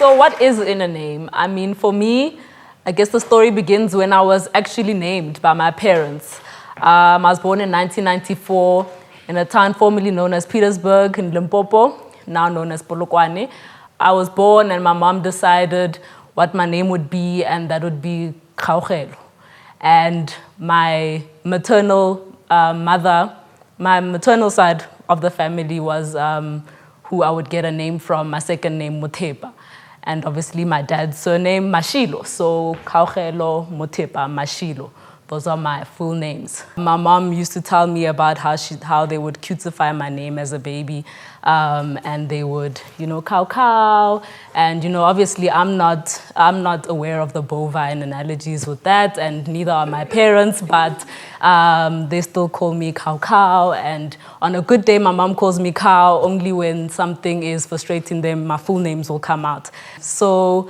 So what is in a name? I mean, for me, I guess the story begins when I was actually named by my parents. I was born in 1994 in a town formerly known as Petersburg in Limpopo, now known as Polokwane. I was born and my mom decided what my name would be, and that would be Kgaogelo. And my maternal mother, my maternal side of the family was who I would get a name from, my second name, Motepa. And obviously my dad's surname, Mashilo. So Kgaogelo, Motepa, Mashilo. Those are my full names. My mom used to tell me about how they would cutify my name as a baby. And they would, cow. And, obviously I'm not aware of the bovine analogies with that, and neither are my parents, but they still call me cow. And on a good day, my mom calls me cow. Only when something is frustrating them, my full names will come out. So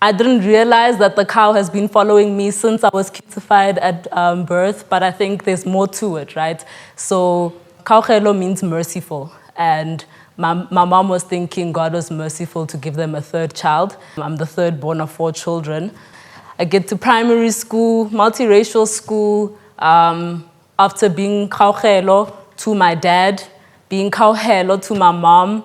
I didn't realize that the cow has been following me since I was cutified at birth, but I think there's more to it, right? So Kgaogelo means merciful, and my mom was thinking God was merciful to give them a third child. I'm the third born of 4 children. I get to primary school, multiracial school, after being Kgaogelo to my dad, being Kgaogelo to my mom,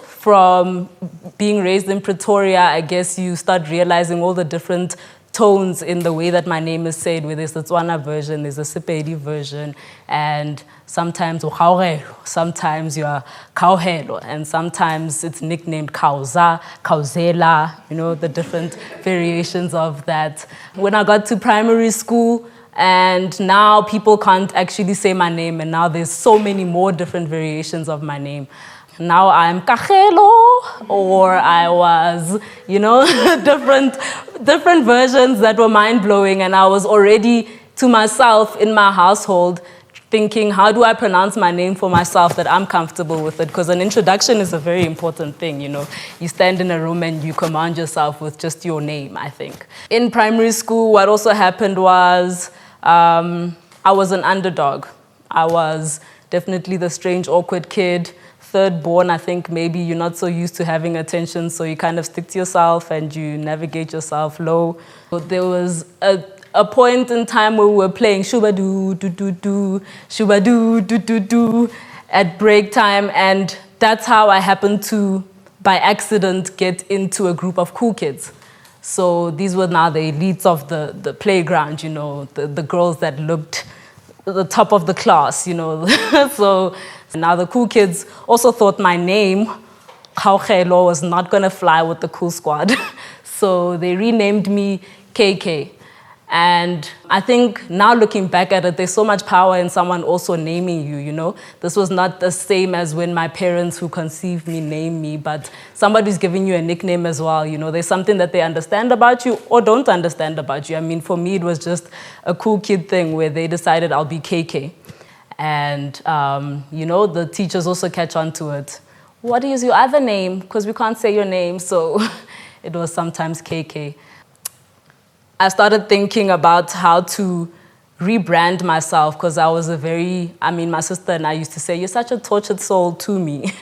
from being raised in Pretoria, I guess you start realizing all the different tones in the way that my name is said, where there's the Tswana version, there's the Sepedi version, and sometimes Kgaogelo, sometimes you're Kgaogelo, and sometimes it's nicknamed Kgaoza, Kgaozela, the different variations of that. When I got to primary school, and now people can't actually say my name, and now there's so many more different variations of my name. Now I'm Kgaogelo, or I was, different versions that were mind-blowing, and I was already to myself in my household thinking, how do I pronounce my name for myself that I'm comfortable with it? Because an introduction is a very important thing, You stand in a room and you command yourself with just your name, I think. In primary school, what also happened was I was an underdog. I was definitely the strange, awkward kid. Third born, I think maybe you're not so used to having attention, so you kind of stick to yourself and you navigate yourself low. But there was a point in time where we were playing shubadoo, do do do, shubadoo, do do do at break time, and that's how I happened to, by accident, get into a group of cool kids. So these were now the elites of the playground, the girls that looked at the top of the class, So now the cool kids also thought my name, Kgaogelo, was not going to fly with the cool squad. So they renamed me KK. And I think now looking back at it, there's so much power in someone also naming you, This was not the same as when my parents who conceived me named me, but somebody's giving you a nickname as well, There's something that they understand about you or don't understand about you. I mean, for me, it was just a cool kid thing where they decided I'll be KK. And, the teachers also catch on to it. What is your other name? Because we can't say your name, so it was sometimes KK. I started thinking about how to rebrand myself, because I was my sister and I used to say, you're such a tortured soul to me.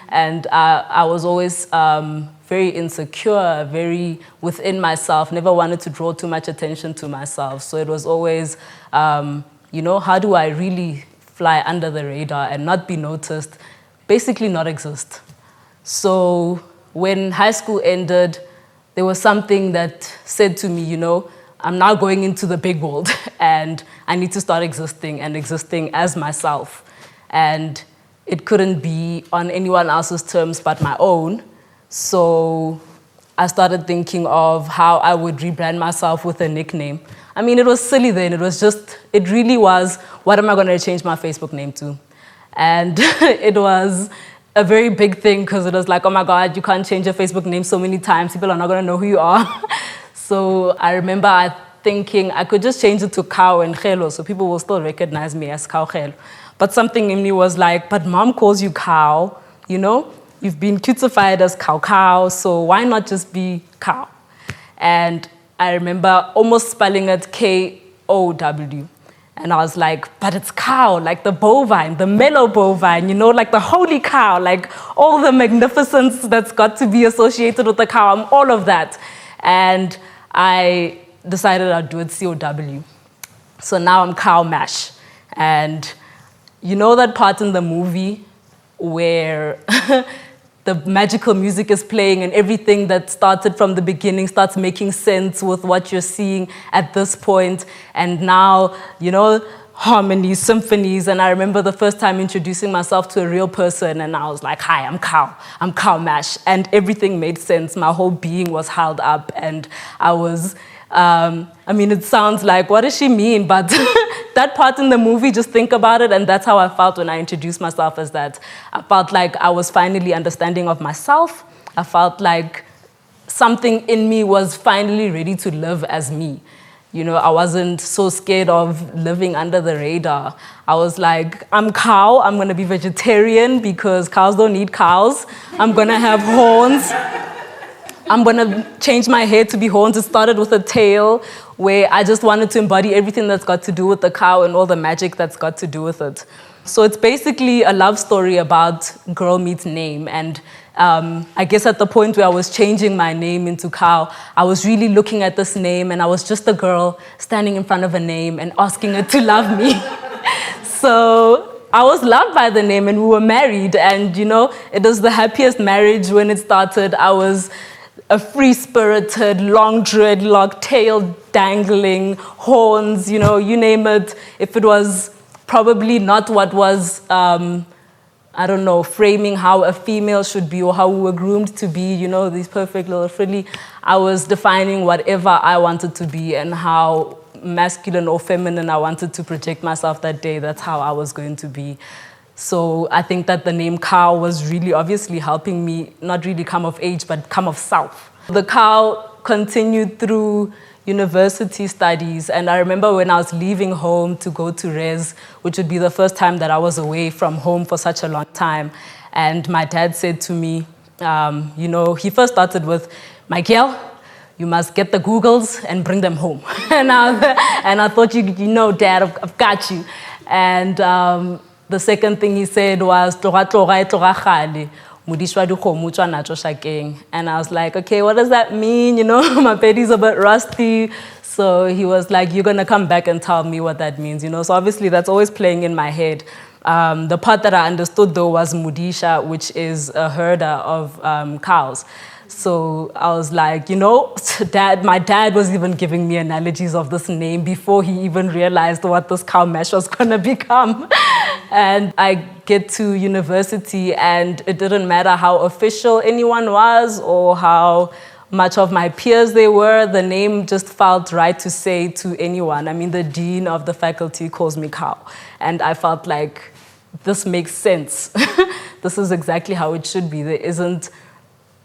And I was always very insecure, very within myself, never wanted to draw too much attention to myself. So it was always, how do I really fly under the radar and not be noticed, basically not exist. So when high school ended, there was something that said to me, I'm now going into the big world and I need to start existing as myself. And it couldn't be on anyone else's terms but my own. So I started thinking of how I would rebrand myself with a nickname. I mean, it was silly then. It really was, what am I going to change my Facebook name to? And it was a very big thing, because it was like, oh my God, you can't change your Facebook name so many times. People are not going to know who you are. So I remember thinking I could just change it to Kgaogelo and Gelo, so people will still recognize me as Kgaogelo. But something in me was like, but mom calls you Cow, You've been cutified as Cow, so why not just be Cow? And I remember almost spelling it Kow. And I was like, but it's cow, like the bovine, the mellow bovine, you know, like the holy cow, like all the magnificence that's got to be associated with the cow. I'm all of that. And I decided I'd do it COW. So now I'm Cow Mash. And you know that part in the movie where the magical music is playing and everything that started from the beginning starts making sense with what you're seeing at this point. And now, you know, harmonies, symphonies. And I remember the first time introducing myself to a real person and I was like, hi, I'm Cow Mash. And everything made sense. My whole being was held up and I was, I mean, it sounds like, what does she mean? But that part in the movie, just think about it, and that's how I felt when I introduced myself as that. I felt like I was finally understanding of myself. I felt like something in me was finally ready to live as me. You know, I wasn't so scared of living under the radar. I was like, I'm cow, I'm gonna be vegetarian because cows don't need cows. I'm gonna have horns. I'm gonna change my hair to be horns. It started with a tail where I just wanted to embody everything that's got to do with the cow and all the magic that's got to do with it. So it's basically a love story about girl meets name. And I guess at the point where I was changing my name into Cow, I was really looking at this name and I was just a girl standing in front of a name and asking it to love me. So I was loved by the name and we were married. And you know, it was the happiest marriage when it started. I was a free-spirited, long dreadlock, tail dangling, horns, you know, you name it. If it was probably not what was, I don't know, framing how a female should be or how we were groomed to be, you know, these perfect little frilly, I was defining whatever I wanted to be and how masculine or feminine I wanted to project myself that day. That's how I was going to be. So I think that the name Cow was really obviously helping me not really come of age, but come of self. The Cow continued through university studies. And I remember when I was leaving home to go to Res, which would be the first time that I was away from home for such a long time. And my dad said to me, you know, he first started with, my girl, you must get the Googles and bring them home. and I thought, you know, Dad, I've got you. And the second thing he said was, and I was like, okay, what does that mean? You know, my baby's a bit rusty. So he was like, you're going to come back and tell me what that means, you know? So obviously that's always playing in my head. The part that I understood, though, was Mudisha, which is a herder of cows. So I was like, you know, my dad was even giving me analogies of this name before he even realized what this Cow Mash was going to become. And I get to university and it didn't matter how official anyone was or how much of my peers they were, the name just felt right to say to anyone. I mean, the dean of the faculty calls me Cow. And I felt like this makes sense. This is exactly how it should be. There isn't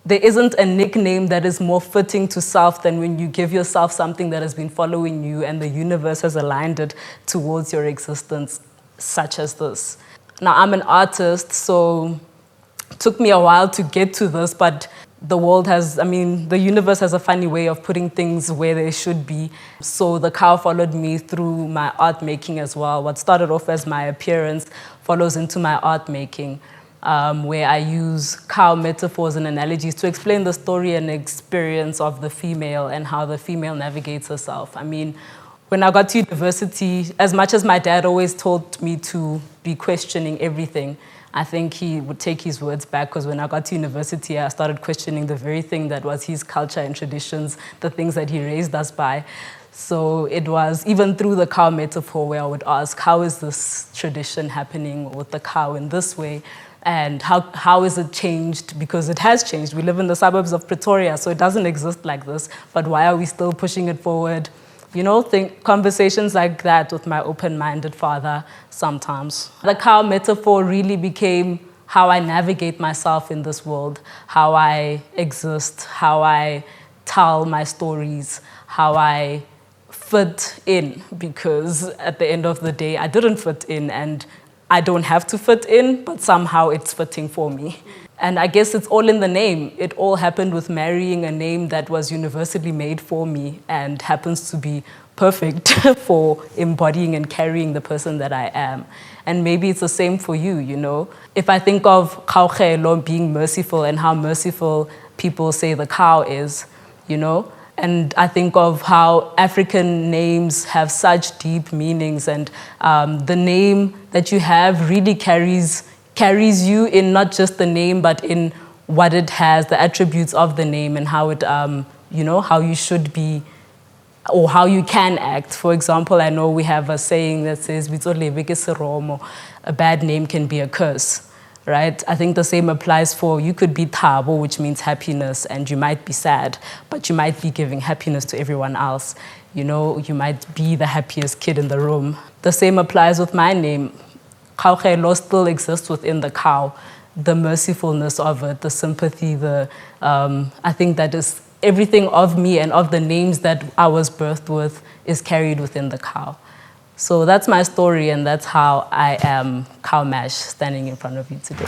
a nickname that is more fitting to self than when you give yourself something that has been following you and the universe has aligned it towards your existence, such as this. Now, I'm an artist, so it took me a while to get to this, but the universe has a funny way of putting things where they should be. So the cow followed me through my art making as well. What started off as my appearance follows into my art making. Where I use cow metaphors and analogies to explain the story and experience of the female and how the female navigates herself. I mean, when I got to university, as much as my dad always told me to be questioning everything, I think he would take his words back, because when I got to university, I started questioning the very thing that was his culture and traditions, the things that he raised us by. So it was even through the cow metaphor where I would ask, how is this tradition happening with the cow in this way? And how is it changed? Because it has changed. We live in the suburbs of Pretoria, so it doesn't exist like this. But why are we still pushing it forward? You know, conversations like that with my open-minded father sometimes. The cow metaphor really became how I navigate myself in this world, how I exist, how I tell my stories, how I fit in. Because at the end of the day, I didn't fit in, and I don't have to fit in, but somehow it's fitting for me. And I guess it's all in the name. It all happened with marrying a name that was universally made for me and happens to be perfect for embodying and carrying the person that I am. And maybe it's the same for you, you know. If I think of Kgaogelo being merciful and how merciful people say the cow is, you know, and I think of how African names have such deep meanings, and the name that you have really carries you in not just the name, but in what it has, the attributes of the name, and how it, you know, how you should be, or how you can act. For example, I know we have a saying that says, a bad name can be a curse, right? I think the same applies for, you could be Thabo, which means happiness, and you might be sad, but you might be giving happiness to everyone else. You know, you might be the happiest kid in the room. The same applies with my name. Kgaogelo still exists within the cow, the mercifulness of it, the sympathy, I think that is everything of me and of the names that I was birthed with is carried within the cow. So that's my story, and that's how I am Cow Mash standing in front of you today.